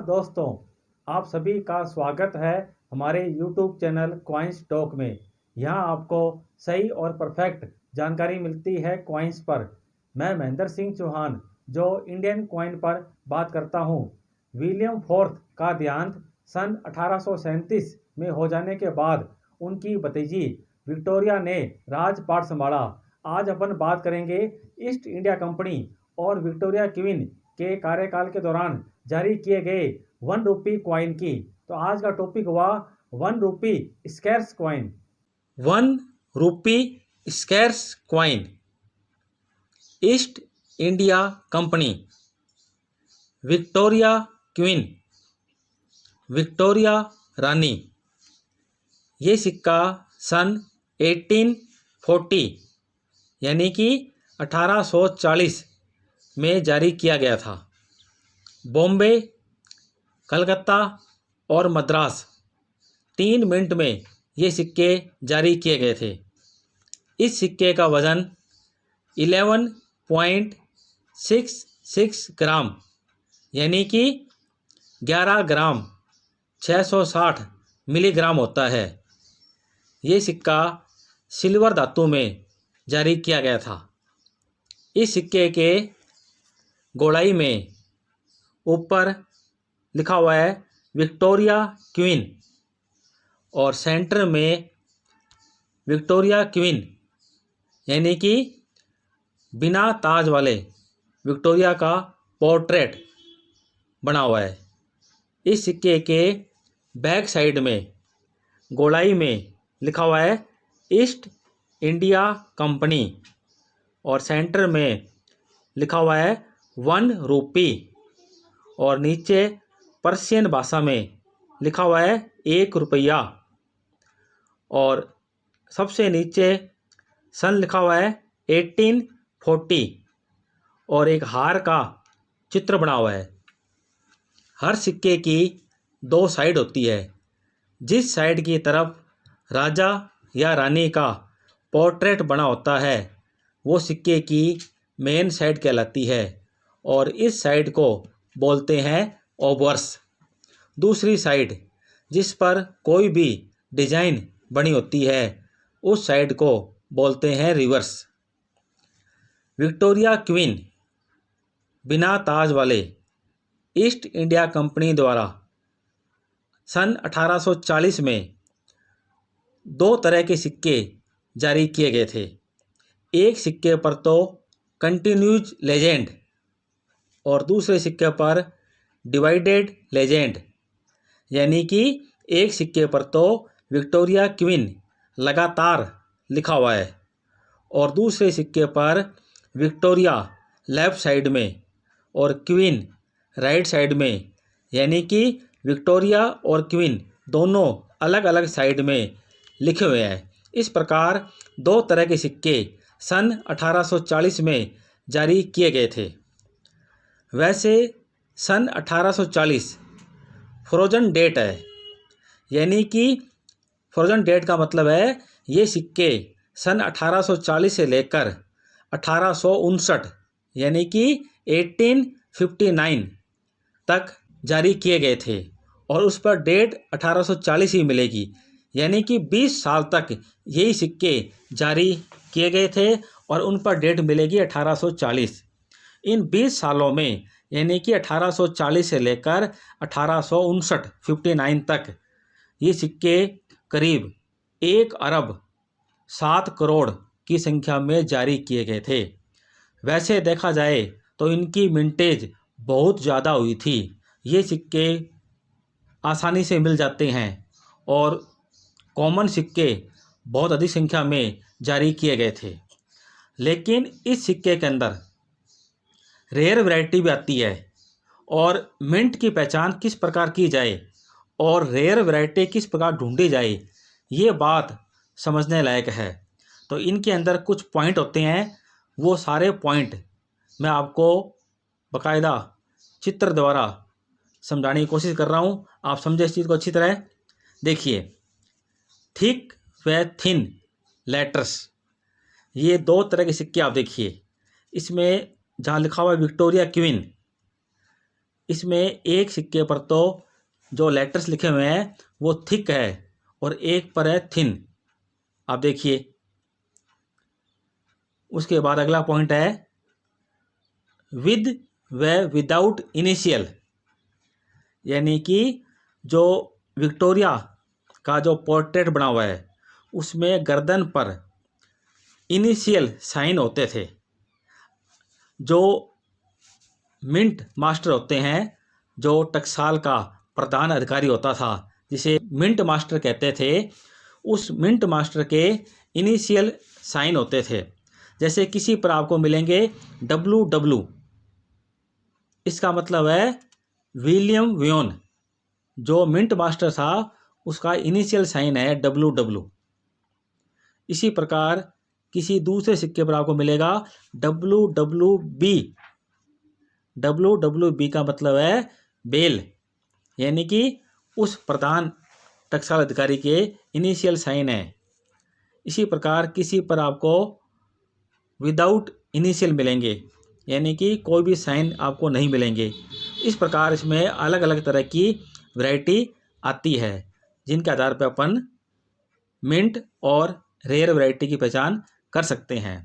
दोस्तों, आप सभी का स्वागत है हमारे YouTube चैनल कॉइन्स टॉक में। यहाँ आपको सही और परफेक्ट जानकारी मिलती है कॉइन्स पर। मैं महेंद्र सिंह चौहान जो इंडियन कॉइन पर बात करता हूँ। विलियम फोर्थ का देहांत सन 1837 में हो जाने के बाद उनकी भतीजी विक्टोरिया ने राजपाट संभाला। आज अपन बात करेंगे ईस्ट इंडिया कंपनी और विक्टोरिया क्वीन के कार्यकाल के दौरान जारी किए गए 1 रुपी कॉइन की। तो आज का टॉपिक हुआ 1 rupee scarce coin. 1 rupee scarce coin. East India Company, Victoria queen, Victoria रानी। ये सिक्का सन 1840 यानी कि 1840 में जारी किया गया था। बॉम्बे, कलकत्ता और मद्रास 3 मिनट में ये सिक्के जारी किए गए थे। इस सिक्के का वज़न 11.66 ग्राम यानी कि 11 ग्राम 660 मिलीग्राम होता है। ये सिक्का सिल्वर धातु में जारी किया गया था। इस सिक्के के गोलाई में ऊपर लिखा हुआ है विक्टोरिया क्वीन और सेंटर में विक्टोरिया क्वीन यानी कि बिना ताज वाले विक्टोरिया का पोर्ट्रेट बना हुआ है। इस सिक्के के बैक साइड में गोलाई में लिखा हुआ है ईस्ट इंडिया कंपनी और सेंटर में लिखा हुआ है 1 रुपी और नीचे पर्शियन भाषा में लिखा हुआ है 1 रुपया और सबसे नीचे सन लिखा हुआ है 1840 और एक हार का चित्र बना हुआ है। हर सिक्के की 2 साइड होती है। जिस साइड की तरफ राजा या रानी का पोर्ट्रेट बना होता है वो सिक्के की मेन साइड कहलाती है और इस साइड को बोलते हैं ओबवर्स। दूसरी साइड जिस पर कोई भी डिजाइन बनी होती है उस साइड को बोलते हैं रिवर्स। विक्टोरिया क्वीन बिना ताज वाले ईस्ट इंडिया कंपनी द्वारा सन 1840 में 2 तरह के सिक्के जारी किए गए थे। एक सिक्के पर तो कंटिन्यूज लेजेंड और दूसरे सिक्के पर डिवाइडेड लेजेंड यानी कि एक सिक्के पर तो विक्टोरिया क्वीन लगातार लिखा हुआ है और दूसरे सिक्के पर विक्टोरिया लेफ्ट साइड में और क्वीन राइट साइड में यानी कि विक्टोरिया और क्वीन दोनों अलग अलग साइड में लिखे हुए हैं। इस प्रकार 2 तरह के सिक्के सन 1840 में जारी किए गए थे। वैसे सन 1840 फ्रोजन डेट है यानी कि फ्रोजन डेट का मतलब है ये सिक्के सन 1840 से लेकर 1859 यानी कि 1859 तक जारी किए गए थे और उस पर डेट 1840 ही मिलेगी यानी कि 20 साल तक यही सिक्के जारी किए गए थे और उन पर डेट मिलेगी 1840। इन 20 सालों में यानी कि 1840 से लेकर 1859 तक ये सिक्के करीब 1 अरब 7 करोड़ की संख्या में जारी किए गए थे। वैसे देखा जाए तो इनकी मिंटेज बहुत ज़्यादा हुई थी। ये सिक्के आसानी से मिल जाते हैं और कॉमन सिक्के बहुत अधिक संख्या में जारी किए गए थे। लेकिन इस सिक्के के अंदर रेयर वैरायटी भी आती है और मिंट की पहचान किस प्रकार की जाए और रेयर वैरायटी किस प्रकार ढूंढी जाए ये बात समझने लायक है। तो इनके अंदर कुछ पॉइंट होते हैं, वो सारे पॉइंट मैं आपको बाकायदा चित्र द्वारा समझाने की कोशिश कर रहा हूँ। आप समझे इस चीज़ को अच्छी तरह। देखिए, थिक व थिन लेटर्स, ये 2 तरह के सिक्के आप देखिए। इसमें जहाँ लिखा हुआ है विक्टोरिया क्वीन इसमें एक सिक्के पर तो जो लेटर्स लिखे हुए हैं वो थिक है और एक पर है थिन। आप देखिए। उसके बाद अगला पॉइंट है विद व विदाउट इनिशियल, यानी कि जो विक्टोरिया का जो पोर्ट्रेट बना हुआ है उसमें गर्दन पर इनिशियल साइन होते थे। जो मिंट मास्टर होते हैं, जो टकसाल का प्रधान अधिकारी होता था जिसे मिंट मास्टर कहते थे, उस मिंट मास्टर के इनिशियल साइन होते थे। जैसे किसी पर आपको मिलेंगे WW, इसका मतलब है विलियम व्योन। जो मिंट मास्टर था उसका इनिशियल साइन है WW। इसी प्रकार किसी दूसरे सिक्के पर आपको मिलेगा WWB। WWB का मतलब है बेल, यानी कि उस प्रधान टकसाल अधिकारी के इनिशियल साइन है। इसी प्रकार किसी पर आपको विदाउट इनिशियल मिलेंगे, यानी कि कोई भी साइन आपको नहीं मिलेंगे। इस प्रकार इसमें अलग अलग तरह की वैरायटी आती है जिनके आधार पर अपन मिंट और रेयर वैरायटी की पहचान कर सकते हैं।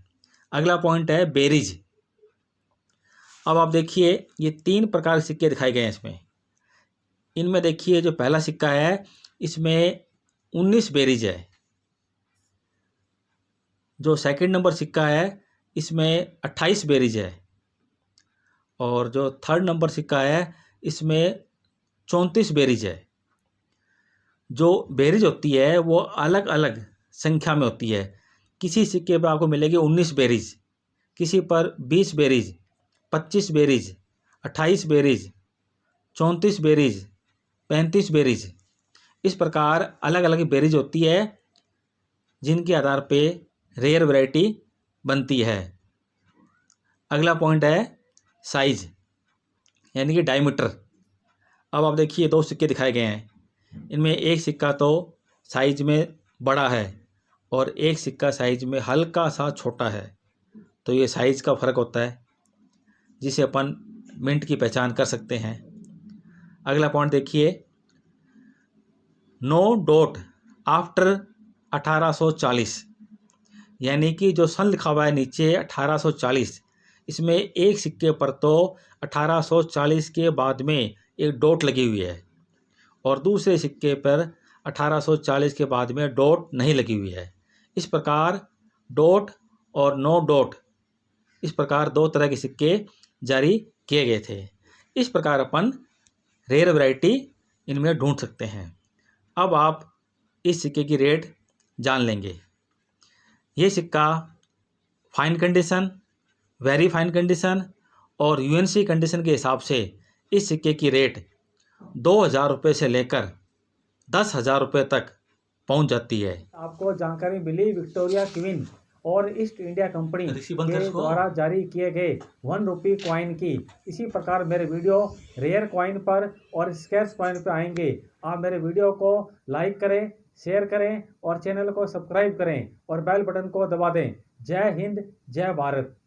अगला पॉइंट है बेरीज। अब आप देखिए ये 3 प्रकार के सिक्के दिखाए गए हैं इसमें। इनमें देखिए जो पहला सिक्का है इसमें 19 बेरीज है। जो सेकंड नंबर सिक्का है इसमें 28 बेरीज है। और जो थर्ड नंबर सिक्का है इसमें 34 बेरीज है। जो बेरीज होती है वो अलग अलग संख्या में होती है। किसी सिक्के पर आपको मिलेगी 19 बेरीज, किसी पर 20 berries, 25 berries, 28 berries, 34 berries, 35 berries. इस प्रकार अलग अलग बेरीज होती है जिनके आधार पे रेयर वैरायटी बनती है। अगला पॉइंट है साइज, यानी कि डायमीटर। अब आप देखिए 2 सिक्के दिखाए गए हैं। इनमें एक सिक्का तो साइज में बड़ा है और एक सिक्का साइज में हल्का सा छोटा है। तो ये साइज का फ़र्क होता है जिसे अपन मिंट की पहचान कर सकते हैं। अगला पॉइंट देखिए, नो डॉट आफ्टर 1840, यानी कि जो सन लिखा हुआ है नीचे 1840, इसमें एक सिक्के पर तो 1840 के बाद में एक डॉट लगी हुई है और दूसरे सिक्के पर 1840 के बाद में डॉट नहीं लगी हुई है। इस प्रकार डॉट और नो डॉट, इस प्रकार 2 तरह के सिक्के जारी किए गए थे। इस प्रकार अपन रेयर वैरायटी इनमें ढूंढ सकते हैं। अब आप इस सिक्के की रेट जान लेंगे। ये सिक्का fine condition, very fine condition और UNC कंडीशन के हिसाब से इस सिक्के की रेट 2000 रुपये से लेकर 10,000 रुपये तक पहुंच जाती है। आपको जानकारी मिली विक्टोरिया क्वीन और ईस्ट इंडिया कंपनी के द्वारा जारी किए गए 1 रुपये कॉइन की। इसी प्रकार मेरे वीडियो रेयर कॉइन पर और स्कैर्स कॉइन पर आएंगे। आप मेरे वीडियो को लाइक करें, शेयर करें और चैनल को सब्सक्राइब करें और बेल बटन को दबा दें। जय हिंद, जय भारत।